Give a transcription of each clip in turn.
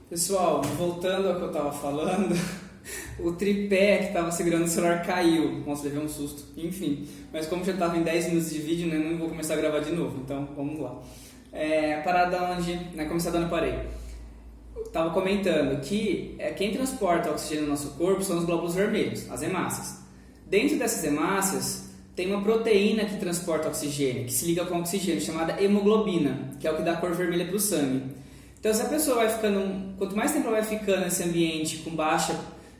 Pessoal, voltando ao que eu estava falando, o tripé que estava segurando o celular caiu. Nossa, levei um susto. Enfim, mas como já estava em 10 minutos de vídeo, né, não vou começar a gravar de novo. Então, vamos lá. A parada onde, começar da onde eu parei. Eu estava comentando que quem transporta oxigênio no nosso corpo são os glóbulos vermelhos, as hemácias. Dentro dessas hemácias tem uma proteína que transporta oxigênio, que se liga com oxigênio, chamada hemoglobina, que é o que dá a cor vermelha para o sangue. Então, se a pessoa vai ficando, quanto mais tempo ela vai ficando nesse ambiente com baixa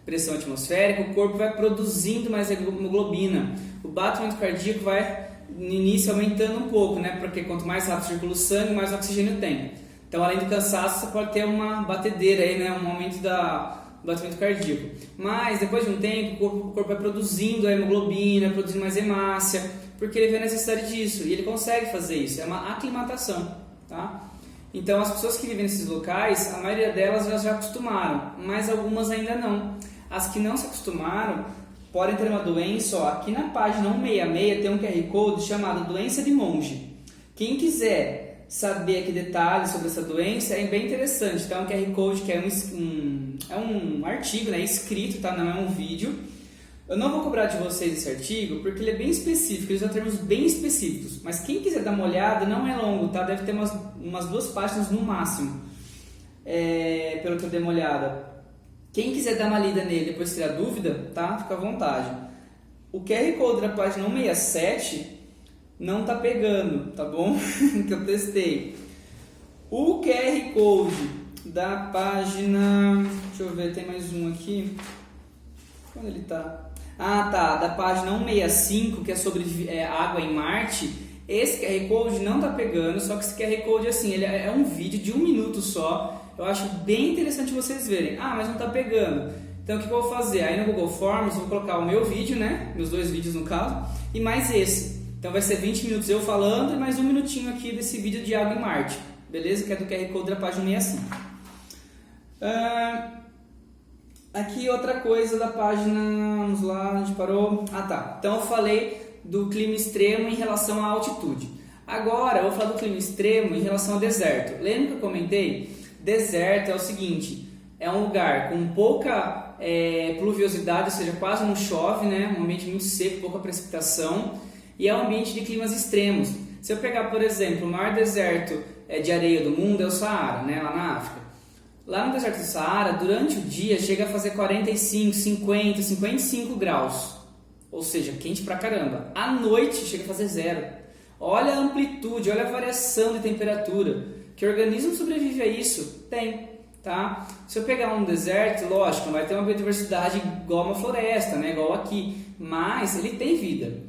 pressão atmosférica, o corpo vai produzindo mais hemoglobina. O batimento cardíaco vai, no início, aumentando um pouco, né? Porque quanto mais rápido circula o sangue, mais oxigênio tem. Então, além do cansaço, você pode ter uma batedeira aí, né? Um aumento do batimento cardíaco. Mas, depois de um tempo, o corpo vai produzindo a hemoglobina, produzindo mais hemácia, porque ele vê a necessidade disso. E ele consegue fazer isso. É uma aclimatação, tá? Então, as pessoas que vivem nesses locais, a maioria delas já acostumaram, mas algumas ainda não. As que não se acostumaram podem ter uma doença, aqui na página 166 tem um QR Code chamado doença de Monge. Quem quiser saber aqui detalhes sobre essa doença é bem interessante. Então, é um QR Code que é um artigo, né, escrito, tá? Não é um vídeo. Eu não vou cobrar de vocês esse artigo porque ele é bem específico, ele usa termos bem específicos. Mas quem quiser dar uma olhada, não é longo, tá? Deve ter umas 2 páginas no máximo, pelo que eu dei uma olhada. Quem quiser dar uma lida nele depois tirar dúvida, tá? Fica à vontade. O QR Code da página 167 não tá pegando, tá bom? Que eu testei. O QR Code da página... Deixa eu ver, tem mais um aqui. Onde ele tá? Ah, tá, da página 165, que é sobre água em Marte. Esse QR Code não tá pegando, só que esse QR Code, assim, ele é um vídeo de 1 minuto só. Eu acho bem interessante vocês verem. Ah, mas não tá pegando. Então, o que eu vou fazer? Aí no Google Forms, eu vou colocar o meu vídeo, né? Meus 2 vídeos, no caso, e mais esse. Então, vai ser 20 minutos eu falando e mais 1 minutinho aqui desse vídeo de água em Marte. Beleza? Que é do QR Code da página 165. Aqui outra coisa da página, vamos lá, a gente parou. Ah, tá. Então eu falei do clima extremo em relação à altitude. Agora eu vou falar do clima extremo em relação ao deserto. Lembra que eu comentei? Deserto é o seguinte, é um lugar com pouca pluviosidade, ou seja, quase não chove, né? Um ambiente muito seco, pouca precipitação, e é um ambiente de climas extremos. Se eu pegar, por exemplo, o maior deserto de areia do mundo é o Saara, né? Lá na África. Lá no deserto do Saara, durante o dia, chega a fazer 45, 50, 55 graus. Ou seja, quente pra caramba. À noite, chega a fazer 0. Olha a amplitude, olha a variação de temperatura. Que organismo sobrevive a isso? Tem, tá? Se eu pegar um deserto, lógico, não vai ter uma biodiversidade igual uma floresta, né? Igual aqui. Mas ele tem vida.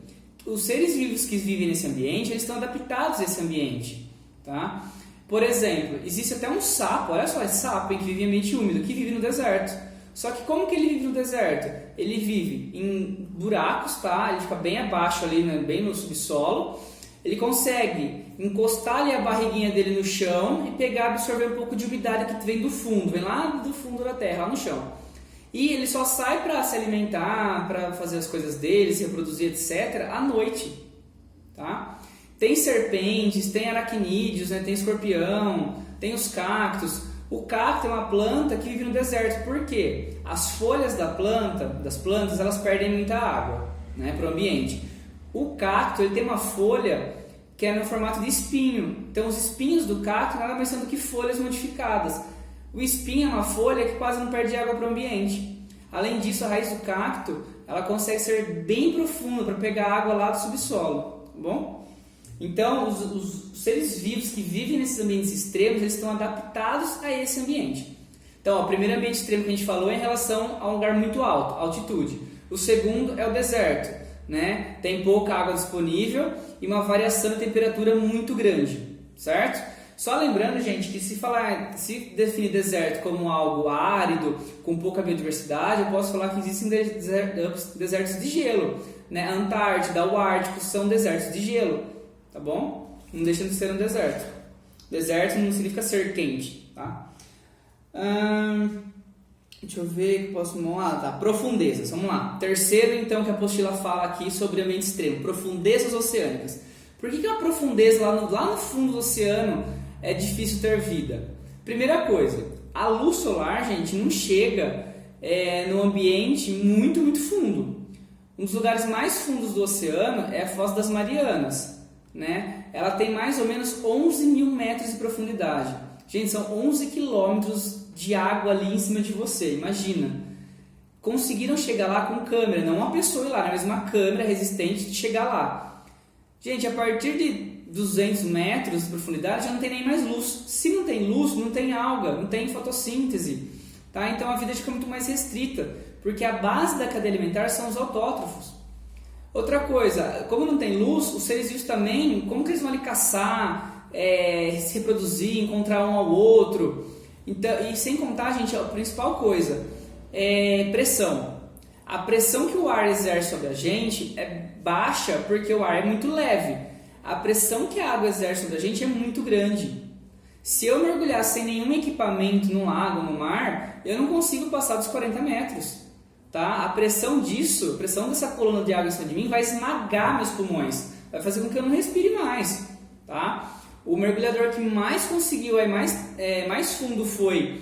Os seres vivos que vivem nesse ambiente, eles estão adaptados a esse ambiente, tá? Por exemplo, existe até um sapo, olha só, esse sapo que vive em ambiente úmido, que vive no deserto. Só que como que ele vive no deserto? Ele vive em buracos, tá? Ele fica bem abaixo ali, né? Bem no subsolo. Ele consegue encostar ali a barriguinha dele no chão e pegar, absorver um pouco de umidade que vem do fundo, vem lá do fundo da terra, lá no chão. E ele só sai para se alimentar, para fazer as coisas dele, se reproduzir, etc., à noite, tá? Tem serpentes, tem aracnídeos, né? Tem escorpião, tem os cactos. O cacto é uma planta que vive no deserto. Por quê? As folhas das plantas, elas perdem muita água, né, para o ambiente. O cacto, ele tem uma folha que é no formato de espinho. Então, os espinhos do cacto nada mais são do que folhas modificadas. O espinho é uma folha que quase não perde água para o ambiente. Além disso, a raiz do cacto, ela consegue ser bem profunda para pegar água lá do subsolo, tá bom? Então, os seres vivos que vivem nesses ambientes extremos, eles estão adaptados a esse ambiente. Então, o primeiro ambiente extremo que a gente falou é em relação a um lugar muito alto, altitude. O segundo é o deserto, né? Tem pouca água disponível e uma variação de temperatura muito grande, certo? Só lembrando, gente, que se definir deserto como algo árido, com pouca biodiversidade, eu posso falar que existem desertos de gelo, né? A Antártida, o Ártico são desertos de gelo. Tá bom? Não deixa de ser um deserto. Deserto não significa ser quente, tá? Deixa eu ver que posso... tá. Profundezas, vamos lá. Terceiro, então, que a apostila fala aqui sobre ambiente extremo. Profundezas oceânicas. Por que uma profundeza lá no fundo do oceano é difícil ter vida? Primeira coisa, A luz solar, gente, não chega no ambiente muito, muito fundo. Um dos lugares mais fundos do oceano é a Foz das Marianas, né? Ela tem mais ou menos 11 mil metros de profundidade. Gente, são 11 quilômetros de água ali em cima de você, imagina. Conseguiram chegar lá com câmera, não uma pessoa ir lá, mas uma câmera resistente de chegar lá. Gente, a partir de 200 metros de profundidade já não tem nem mais luz. Se não tem luz, não tem alga, não tem fotossíntese, tá? Então a vida fica muito mais restrita, porque a base da cadeia alimentar são os autótrofos. Outra coisa, como não tem luz, os seres vivos também, como que eles vão ali caçar, se reproduzir, encontrar um ao outro? Então, e sem contar, gente, a principal coisa é pressão. A pressão que o ar exerce sobre a gente é baixa porque o ar é muito leve. A pressão que a água exerce sobre a gente é muito grande. Se eu mergulhar sem nenhum equipamento no lago, no mar, eu não consigo passar dos 40 metros. Tá? A pressão disso, a pressão dessa coluna de água em cima de mim vai esmagar meus pulmões, vai fazer com que eu não respire mais. Tá? O mergulhador que mais conseguiu mais fundo foi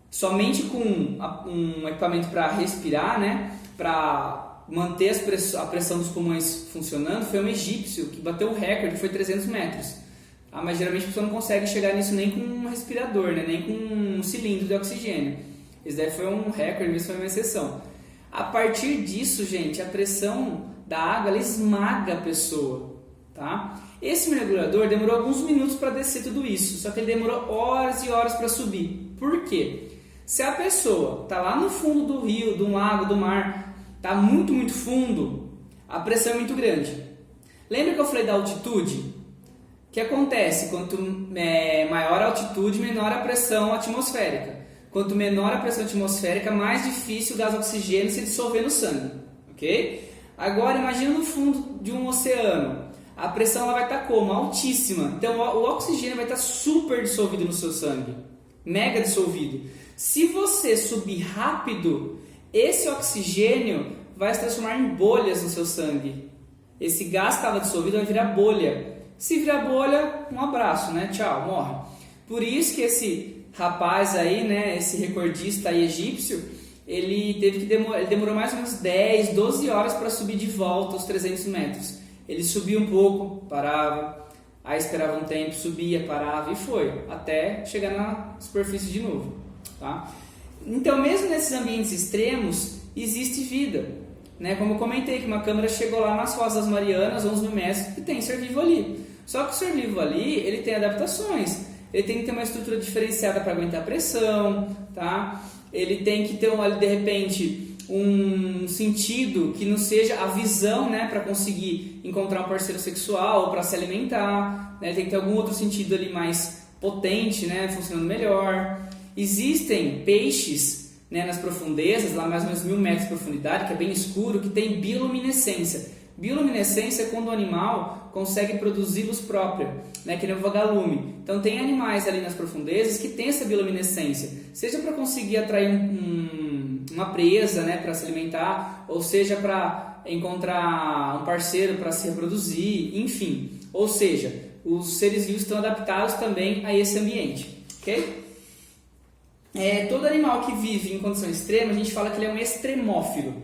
somente com um equipamento para respirar, né? Para manter a pressão dos pulmões funcionando, foi um egípcio que bateu o recorde, que foi 300 metros. Tá? Mas geralmente a pessoa não consegue chegar nisso nem com um respirador, né? Nem com um cilindro de oxigênio. Esse daí foi um recorde, mas foi uma exceção. A partir disso, gente, a pressão da água ela esmaga a pessoa, tá? Esse mergulhador demorou alguns minutos para descer tudo isso, só que ele demorou horas e horas para subir. Por quê? Se a pessoa está lá no fundo do rio, do lago, do mar, está muito, muito fundo, a pressão é muito grande. Lembra que eu falei da altitude? O que acontece? Quanto maior a altitude, menor a pressão atmosférica. Quanto menor a pressão atmosférica, mais difícil o gás oxigênio se dissolver no sangue, ok? Agora, imagina no fundo de um oceano. A pressão ela vai estar como? Altíssima. Então, o oxigênio vai estar super dissolvido no seu sangue. Mega dissolvido. Se você subir rápido, esse oxigênio vai se transformar em bolhas no seu sangue. Esse gás que estava dissolvido vai virar bolha. Se virar bolha, um abraço, né? Tchau, morre. Por isso que esse rapaz aí, né, esse recordista aí egípcio, ele demorou mais ou menos 10, 12 horas para subir de volta os 300 metros. Ele subia um pouco, parava, aí esperava um tempo, subia, parava e foi, até chegar na superfície de novo. Tá? Então, mesmo nesses ambientes extremos, existe vida. Né? Como eu comentei, que uma câmera chegou lá nas Foz das Marianas, 11 mil metros, e tem ser vivo ali. Só que o ser vivo ali, ele tem adaptações. Ele tem que ter uma estrutura diferenciada para aguentar a pressão, tá? Ele tem que ter, de repente, um sentido que não seja a visão, né, para conseguir encontrar um parceiro sexual ou para se alimentar. Né? Ele tem que ter algum outro sentido ali mais potente, né, funcionando melhor. Existem peixes, né, nas profundezas, lá mais ou menos 1000 metros de profundidade, que é bem escuro, que tem bioluminescência. Bioluminescência é quando o animal consegue produzir luz própria, né, que nem o vagalume. Então tem animais ali nas profundezas que tem essa bioluminescência, seja para conseguir atrair uma presa, né, para se alimentar, ou seja para encontrar um parceiro para se reproduzir, enfim. Ou seja, os seres vivos estão adaptados também a esse ambiente, ok? Todo animal que vive em condição extrema, a gente fala que ele é um extremófilo.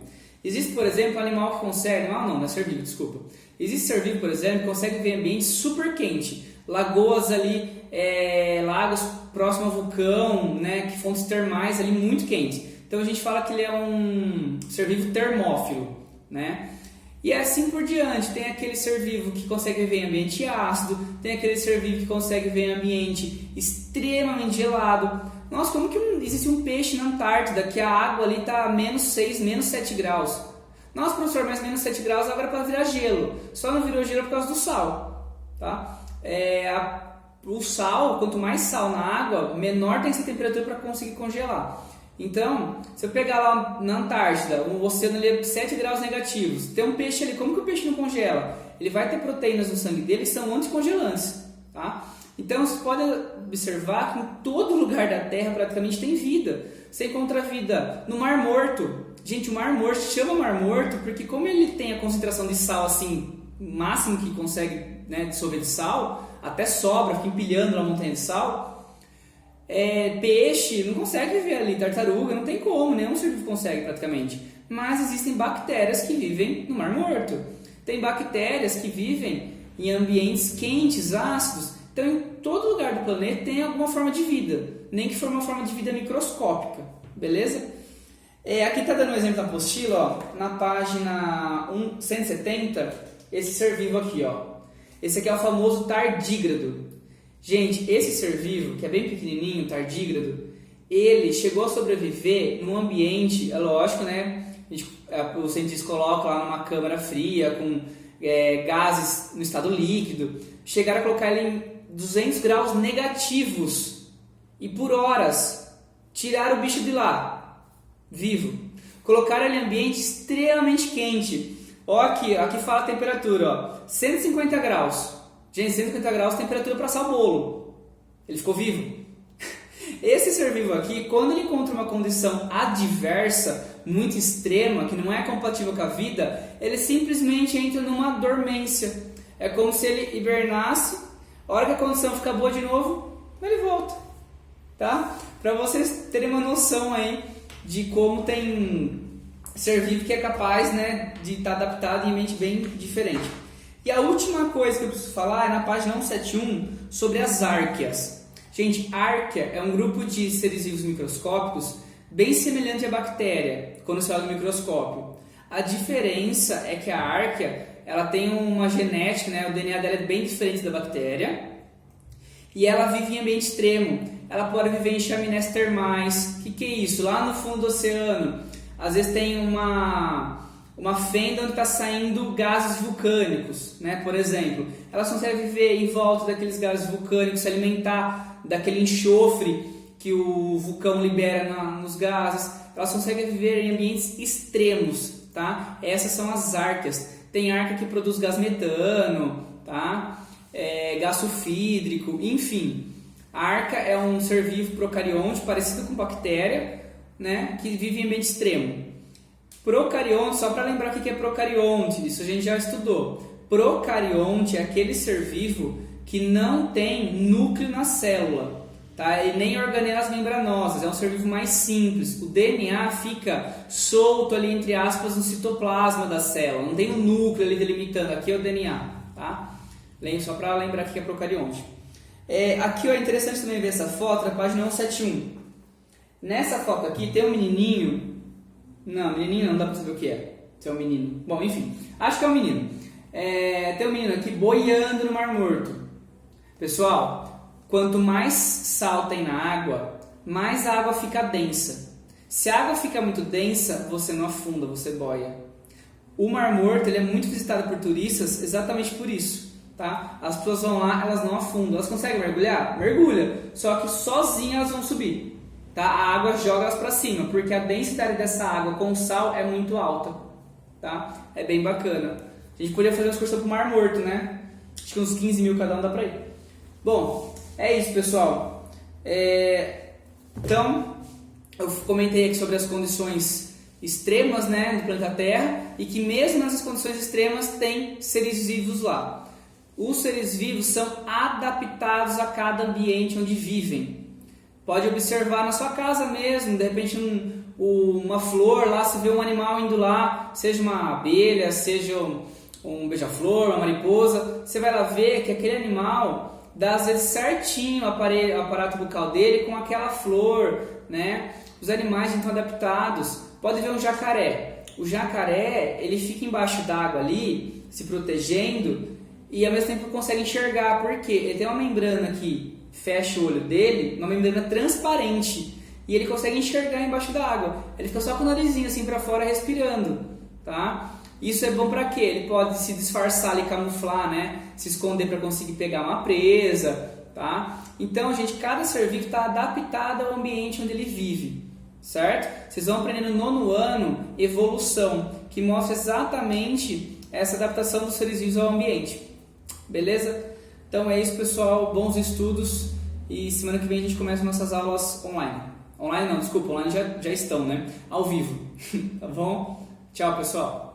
Existe, por exemplo, um animal que consegue... não é ser vivo, desculpa. Existe ser vivo, por exemplo, que consegue viver em ambiente super quente. Lagoas ali, lagos próximo ao vulcão, né, que fontes termais ali muito quentes. Então a gente fala que ele é um ser vivo termófilo, né? E assim por diante. Tem aquele ser vivo que consegue viver em ambiente ácido, tem aquele ser vivo que consegue viver em ambiente extremamente gelado. Nossa, como que existe um peixe na Antártida que a água ali está a menos 6, menos 7 graus? Nossa, professor, mas menos 7 graus agora é para virar gelo. Só não virou gelo por causa do sal. Tá? O sal, quanto mais sal na água, menor tem que ser a temperatura para conseguir congelar. Então, se eu pegar lá na Antártida, o oceano ali é 7 graus negativos, tem um peixe ali, como que o peixe não congela? Ele vai ter proteínas no sangue dele que são anticongelantes. Tá? Então, você pode observar que em todo lugar da Terra praticamente tem vida. Você encontra vida no Mar Morto. Gente, o Mar Morto chama Mar Morto porque como ele tem a concentração de sal assim, máximo que consegue, né, dissolver de sal, até sobra, fica empilhando na montanha de sal, Peixe não consegue viver ali, tartaruga não tem como, nenhum ser vivo consegue praticamente. Mas existem bactérias que vivem no Mar Morto. Tem bactérias que vivem em ambientes quentes, ácidos. Então, em todo lugar do planeta tem alguma forma de vida, nem que for uma forma de vida microscópica, beleza? Aqui está dando um exemplo na apostila, ó, na página 170, esse ser vivo aqui, ó. Esse aqui é o famoso tardígrado. Gente, esse ser vivo, que é bem pequenininho, tardígrado, ele chegou a sobreviver num ambiente, é lógico, né? Os cientistas colocam lá numa câmara fria, com gases no estado líquido, chegaram a colocar ele em 200 graus negativos e por horas tiraram o bicho de lá, vivo. Colocaram ele em ambiente extremamente quente. Ó, aqui fala a temperatura, ó, 150 graus. Gente, 150 graus é temperatura para assar o bolo. Ele ficou vivo. Esse ser vivo aqui, quando ele encontra uma condição adversa, muito extrema, que não é compatível com a vida, ele simplesmente entra numa dormência. É como se ele hibernasse, a hora que a condição fica boa de novo, ele volta. Tá? Para vocês terem uma noção aí de como tem ser vivo que é capaz, né, de estar adaptado em ambiente bem diferente. E a última coisa que eu preciso falar é na página 171 sobre as árqueas. Gente, árquea é um grupo de seres vivos microscópicos bem semelhante à bactéria, quando se olha no microscópio. A diferença é que a árquea ela tem uma genética, né, o DNA dela é bem diferente da bactéria, e ela vive em ambiente extremo. Ela pode viver em chaminés termais. O que é isso? Lá no fundo do oceano, às vezes tem uma fenda onde está saindo gases vulcânicos, né? Por exemplo, elas conseguem viver em volta daqueles gases vulcânicos, se alimentar daquele enxofre que o vulcão libera nos gases. Elas conseguem viver em ambientes extremos, tá? Essas são as árqueas. Tem árquea que produz gás metano, tá? Gás sulfídrico, enfim. A árquea é um ser vivo procarionte parecido com bactéria, né? Que vive em ambiente extremo. Procarionte, só para lembrar o que é procarionte, isso a gente já estudou. Procarionte é aquele ser vivo que não tem núcleo na célula, tá? E nem organelas membranosas, é um ser vivo mais simples. O DNA fica solto ali, entre aspas, no citoplasma da célula, não tem um núcleo ali delimitando, aqui é o DNA, tá? Só para lembrar o que é procarionte. Aqui ó, é interessante também ver essa foto, na página 171. Nessa foto aqui tem um menininho. Não, menininho não dá pra saber o que é. Se é um menino. Bom, enfim. Acho que é um menino. Tem um menino aqui boiando no Mar Morto. Pessoal, quanto mais sal tem na água, mais a água fica densa. Se a água fica muito densa, você não afunda, você boia. O Mar Morto ele é muito visitado por turistas exatamente por isso. Tá? As pessoas vão lá, elas não afundam. Elas conseguem mergulhar? Mergulha. Só que sozinhas elas vão subir. Tá? A água joga elas para cima, porque a densidade dessa água com sal é muito alta, tá? É bem bacana. A gente poderia fazer uma excursão para o Mar Morto, né? Acho que uns 15 mil cada um dá para ir. Bom, é isso, pessoal. Então, eu comentei aqui sobre as condições extremas, né, do planeta Terra, e que mesmo nessas condições extremas tem seres vivos lá. Os seres vivos são adaptados a cada ambiente onde vivem. Pode observar na sua casa mesmo, de repente uma flor lá, se vê um animal indo lá, seja uma abelha, seja um beija-flor, uma mariposa, você vai lá ver que aquele animal dá às vezes certinho o aparato bucal dele com aquela flor, né? Os animais estão adaptados. Pode ver um jacaré. O jacaré, ele fica embaixo d'água ali, se protegendo, e ao mesmo tempo consegue enxergar, porque ele tem uma membrana que fecha o olho dele, uma membrana transparente, e ele consegue enxergar embaixo da água. Ele fica só com o narizinho assim para fora respirando, tá? Isso é bom para quê? Ele pode se disfarçar ali, camuflar, né? Se esconder para conseguir pegar uma presa, tá? Então, gente, cada ser vivo está adaptado ao ambiente onde ele vive, certo? Vocês vão aprender no 9º ano evolução, que mostra exatamente essa adaptação dos seres vivos ao ambiente. Beleza? Então é isso, pessoal. Bons estudos. E semana que vem a gente começa nossas aulas online. Online não, desculpa, online já estão, né? Ao vivo. Tá bom? Tchau, pessoal.